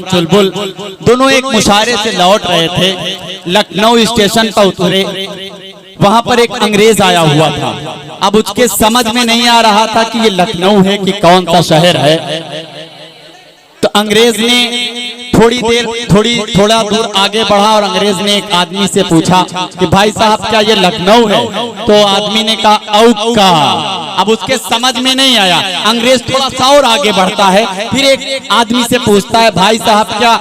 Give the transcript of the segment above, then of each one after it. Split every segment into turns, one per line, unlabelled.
चुलबुल दोनों एक मुशायरे से लौट रहे थे। लखनऊ स्टेशन पर उतरे, वहां पर एक अंग्रेज आया हुआ था। अब उसके समझ में नहीं आ रहा था कि ये लखनऊ है कि कौन सा शहर है। तो अंग्रेज ने थोड़ा दूर आगे बढ़ा और अंग्रेज ने एक आदमी से पूछा कि भाई साहब क्या ये लखनऊ है? तो आदमी ने कहा औका। अब उसके समझ में नहीं आया। अंग्रेज थोड़ा सा और आगे बढ़ता है, फिर एक आदमी से पूछता है भाई साहब क्या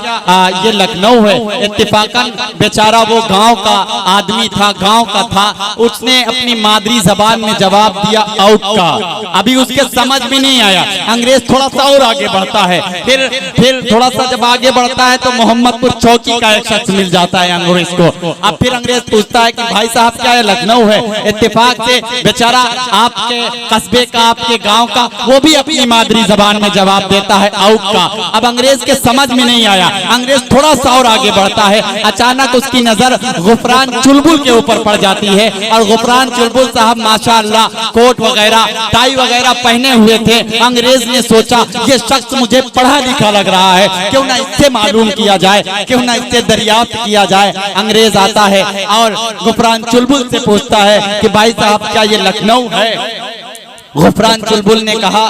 ये लखनऊ है? इत्तेफाकन बेचारा वो गांव का आदमी था, गांव का था, उसने अपनी मादरी जबान में जवाब दिया औका। अभी उसके समझ में नहीं आया। अंग्रेज थोड़ा सा और आगे बढ़ता है, फिर थोड़ा सा जब आगे बढ़ता है तो मोहम्मदपुर चौकी का एक शख्स मिल जाता है अंग्रेज को। अब फिर अंग्रेज पूछता है कि भाई साहब क्या ये लखनऊ है? इत्तेफाक से बेचारा आपके कस्बे का, आपके गांव का, वो भी अपनी मादरी जबान में जवाब देता है औका। अब अंग्रेज के समझ में नहीं आया। अंग्रेज थोड़ा सा और आगे बढ़ता है, अचानक उसकी नजर गुफरान चुलबुल के ऊपर पड़ जाती है। और गुफरान चुलबुल साहब माशाअल्लाह कोट वगैरह टाई वगैरह पहने हुए थे। अंग्रेज ने सोचा ये शख्स मुझे पढ़ा लिखा लग रहा है, क्यों ना इससे मालूम किया जाए, क्यों ना इससे दरियाफ्त किया जाए। अंग्रेज आता है और गुफरान चुलबुल से पूछता है कि भाई साहब क्या ये लखनऊ है? गुफरान चुलबुल ने कहा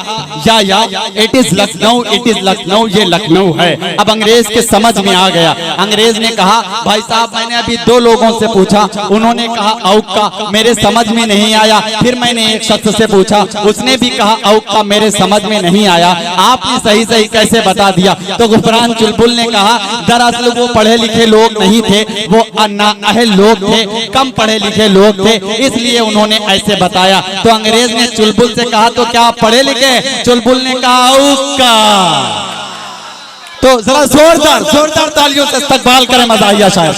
या it is Lucknow, it is Lucknow, ये लखनऊ है। अब अंग्रेज के समझ में आ गया। अंग्रेज ने कहा भाई साहब मैंने अभी दो लोगों से पूछा, उन्होंने कहा औका, मेरे समझ में नहीं आया। फिर मैंने एक शख्स से पूछा, उसने भी कहा औका, मेरे समझ में नहीं आया। आपने सही सही कैसे बता दिया? तो गुफरान चुलबुल ने कहा दरअसल वो पढ़े लिखे लोग नहीं थे, वो नाअहल लोग थे, कम पढ़े लिखे लोग थे, इसलिए उन्होंने ऐसे बताया। तो अंग्रेज ने चुलबुल से कहा तो क्या आप पढ़े लिखे? चुलबुल ने कहा औका। तो जरा जोरदार तालियों से इस्तकबाल करें मज़ाहिया शायर।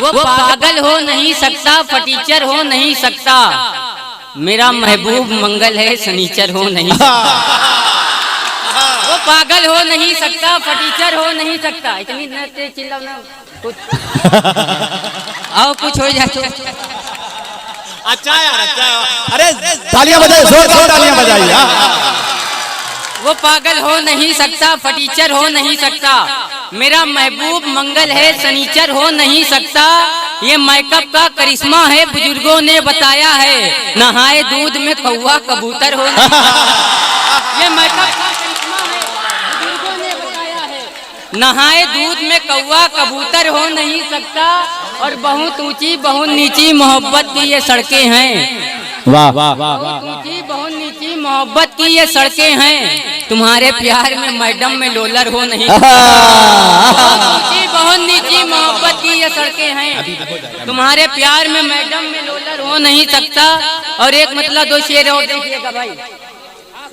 वो पागल हो नहीं सकता, फटीचर हो नहीं सकता, मेरा महबूब मंगल है, सनीचर हो नहीं सकता। वो पागल हो नहीं सकता, फटीचर हो नहीं सकता। इतनी तेज चिल्लाओ ना, आओ कुछ हो जाए।
अच्छा यार, अच्छा। अरे तालियां बजाइए, जोरदार तालियां बजाइए।
वो पागल हो नहीं सकता, फटीचर हो नहीं सकता, मेरा महबूब मंगल है, सनीचर हो नहीं सकता। ये मेकअप का करिश्मा है, बुजुर्गों ने बताया है, नहाए दूध में कौवा कबूतर हो नहीं सकता। ये मेकअप का करिश्मा है, बुजुर्गों ने बताया है, नहाए दूध में कौवा कबूतर हो नहीं सकता। और बहुत ऊंची बहुत नीची मोहब्बत की ये सड़कें हैं।
वाह वाह वाह,
बहुत ऊंची बहुत नीची मोहब्बत की ये सड़कें हैं। तुम्हारे प्यार में मैडम में लोलर हो नहीं सकता। बहुत ऊंची बहुत नीची मोहब्बत की ये सड़कें हैं। तुम्हारे प्यार में मैडम में लोलर हो नहीं सकता। और एक मतलब दो शेर और देखिएगा भाई,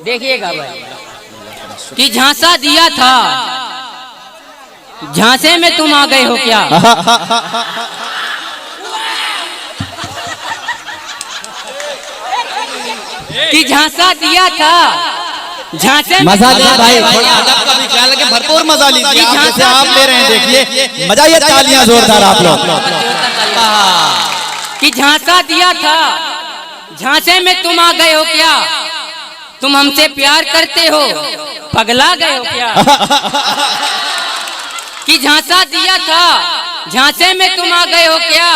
देखिएगा भाई कि झांसा दिया था, झांसे में तुम आ गए हो क्या? कि झांसा दिया था, झांसे
मजा ले भाई, थोड़ा अदब का भी ख्याल रखें, भरपूर मजा लीजिए। जैसे आप ले रहे हैं, देखिए मजा, ये तालियां जोरदार आप लोग।
कि झांसा दिया था, झांसे में तुम आ गए हो क्या? तुम हमसे प्यार करते हो, पगला गए हो क्या? कि झांसा दिया था, झांसे में तुम आ गए हो क्या?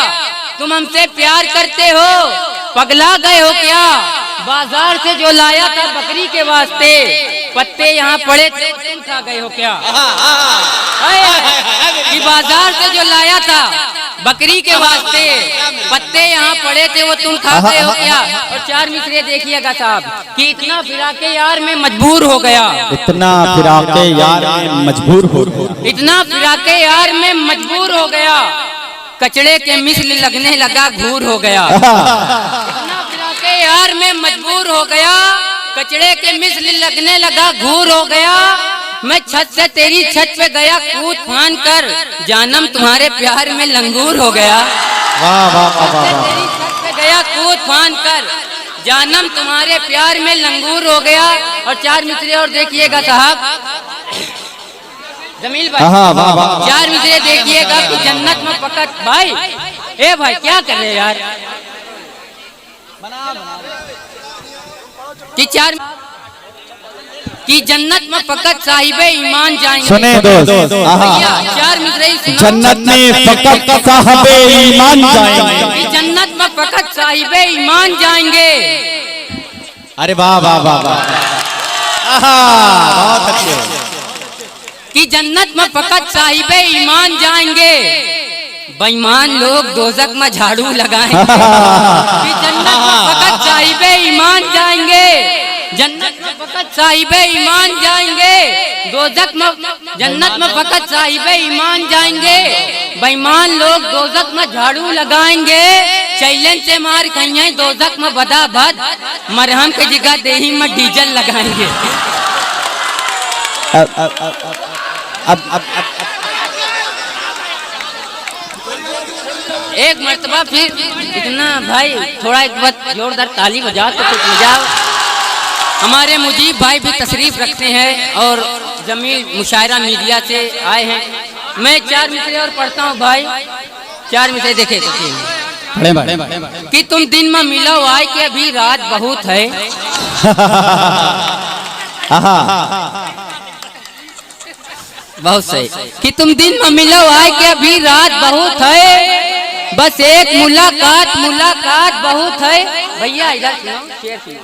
तुम हमसे प्यार करते हो, पगला गए हो क्या? बाजार से जो लाया था बकरी के वास्ते, पत्ते यहाँ पड़े थे तुम खा गए हो क्या? कि बाजार से जो लाया था बकरी के वास्ते, पत्ते यहाँ पड़े थे वो तुम खा गए हो क्या? और चार मिसरे देखिएगा साहब कि इतना फिराके यार में मजबूर हो गया,
इतना फिराके यार में मजबूर हो,
इतना फिराके यार में मजबूर हो गया, कचड़े के मिसल लगने लगा घूर हो गया। इतना फिराके यार में मजबूर हो गया, कचड़े के मिसल लगने लगा घूर हो गया। मैं छत से तेरी छत पे गया कूद फान कर, जानम तुम्हारे प्यार में लंगूर हो गया।
वाह वाह वाह,
तेरी छत पे गया कूद फान कर, जानम तुम्हारे प्यार में लंगूर हो गया। और चार मिसरे और देखिएगा साहब जमील भाई, चार मिसरे देखिएगा कि जन्नत में पकड़ भाई। ए भाई क्या कर रहे यार? कि चार कि जन्नत में फकत साहिबे ईमान जाएंगे।
सुने दोस्त,
भैया, 4 मिसरे ही सुनाओ।
जन्नत में फकत साहिबे ईमान जाएंगे।
कि जन्नत में फकत साहिबे ईमान जाएंगे।
अरे वाह वाह वाह वाह, बहुत अच्छे।
कि जन्नत में फकत साहिबे ईमान जाएंगे, बेईमान लोग दोजख में झाड़ू लगाएंगे। कि जन्नत में फकत साहिबे ईमान जाएंगे, जन्नत में फकत साहिबे ईमान जाएंगे, दोजख में जन्नत में फकत साहिबे ईमान जाएंगे, बेईमान लोग दोजख में झाड़ू लगाएंगे। चैलेंज से मार खाइए दोजख में बदाबद, मरहम की जगह देही में डीजल लगाएंगे।
अब
एक मर्तबा फिर इतना भाई थोड़ा एक बात जोरदार ताली बजाओ तो कुछ मजा। हमारे मुजीब भाई भी तशरीफ रखते हैं और जमील मुशायरा मीडिया से आए हैं। मैं 4 मिसरे और पढ़ता हूँ भाई, 4 मिसरे देखे कि तुम दिन में मिलो आए कि अभी रात बहुत है। बहुत सही। कि तुम दिन में मिलो आए कि अभी रात बहुत है, बस एक मुलाकात मुलाकात बहुत है। भैया इधर सुनो, शेर सुनो।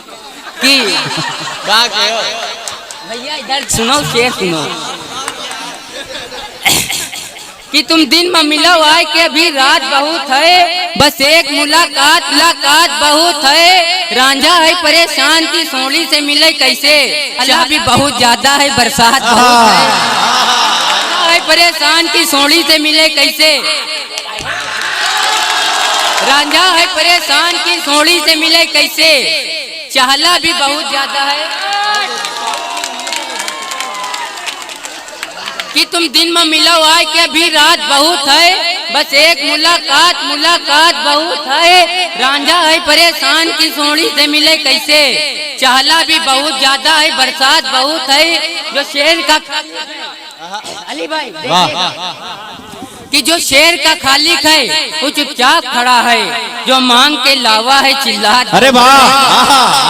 कि भैया इधर सुनो, शेर सुनो। कि तुम दिन में मिलो आए कि अभी रात बहुत है, बस एक मुलाकात मुलाकात बहुत है। रांझा है परेशान की सोली से मिले कैसे, अल्लाह भी बहुत ज्यादा है बरसात बहुत है। परेशान की सोली से मिले कैसे, रांझा है परेशान की सोली से मिले कैसे, चाहला भी बहुत ज्यादा है। कि तुम दिन में मिलो आए कि अभी रात बहुत है, बस एक मुलाकात मुलाकात बहुत है। रांझा है परेशान की सोली से मिले कैसे, चाहला भी बहुत ज्यादा है बरसात बहुत है। जो शेर का अली भाई कि जो शेर का खालिक है वो चुपचाप खड़ा है, जो मांग के लावा है चिल्ला।
अरे वाह,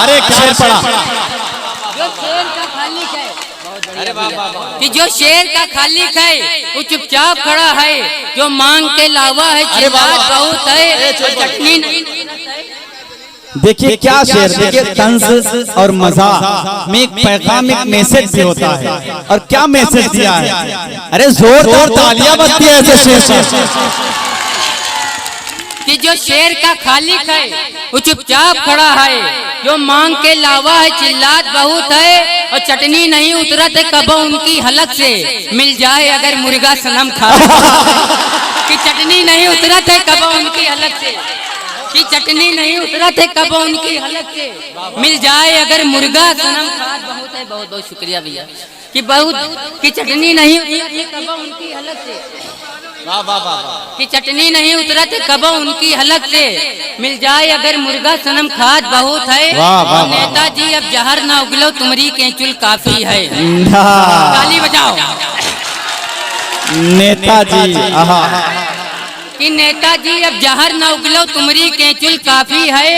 अरे शेर पड़ा।
जो शेर का खालिक है, कि जो शेर का खालिक है वो चुपचाप खड़ा है, जो मांग के लावा है चिल्ला बहुत है। चटनी नहीं।
देखिए क्या शेर, देखिए तंज और मजाक में एक पैगाम, एक मैसेज भी होता है। और क्या मैसेज दिया है, अरे जोरदार तालियां बजती है ऐसे शेर पर।
कि जो शेर का खालिक है वो चुपचाप खड़ा है, जो मांग के लावा है चिल्लात बहुत है। और चटनी नहीं उतरत है कबो उनकी हलक से, मिल जाए अगर मुर्गा सनम खा। कि चटनी नहीं उतरत है कबो उनकी हलक से, कि चटनी नहीं उतरत है कबो उनकी हलक से, मिल जाए अगर मुर्गा सनम खाद बहुत है। बहुत बहुत शुक्रिया भैया। कि बहुत कि चटनी नहीं कबो उनकी हलक से, कि चटनी नहीं उतरत है कबो उनकी हलक से, मिल जाए अगर मुर्गा सनम खाद बहुत है। नेताजी अब जहर ना उगलो तुमरी केंचुल काफी है। ताली बजाओ
नेताजी।
कि नेताजी अब जहर न उगलो तुमरी केंचुल काफी है,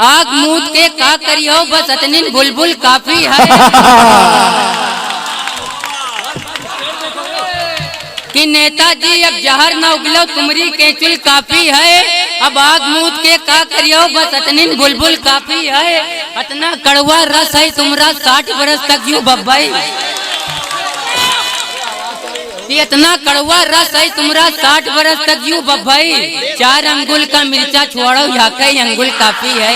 आग मूद के का करियो बस अतनिन बुलबुल काफी है। कि नेताजी अब जहर न उगलो तुमरी केंचुल काफी है, अब आग मूद के का करियो बस अतनिन बुलबुल काफी है। अतना कड़वा रस है तुमरा 60 बरस तक यूं बब्बाई, इतना कड़वा रस है तुमरा 60 बरस तक यूं बब्बाई। 4 अंगुल का मिर्चा छोड़ो या कई अंगुल काफी है।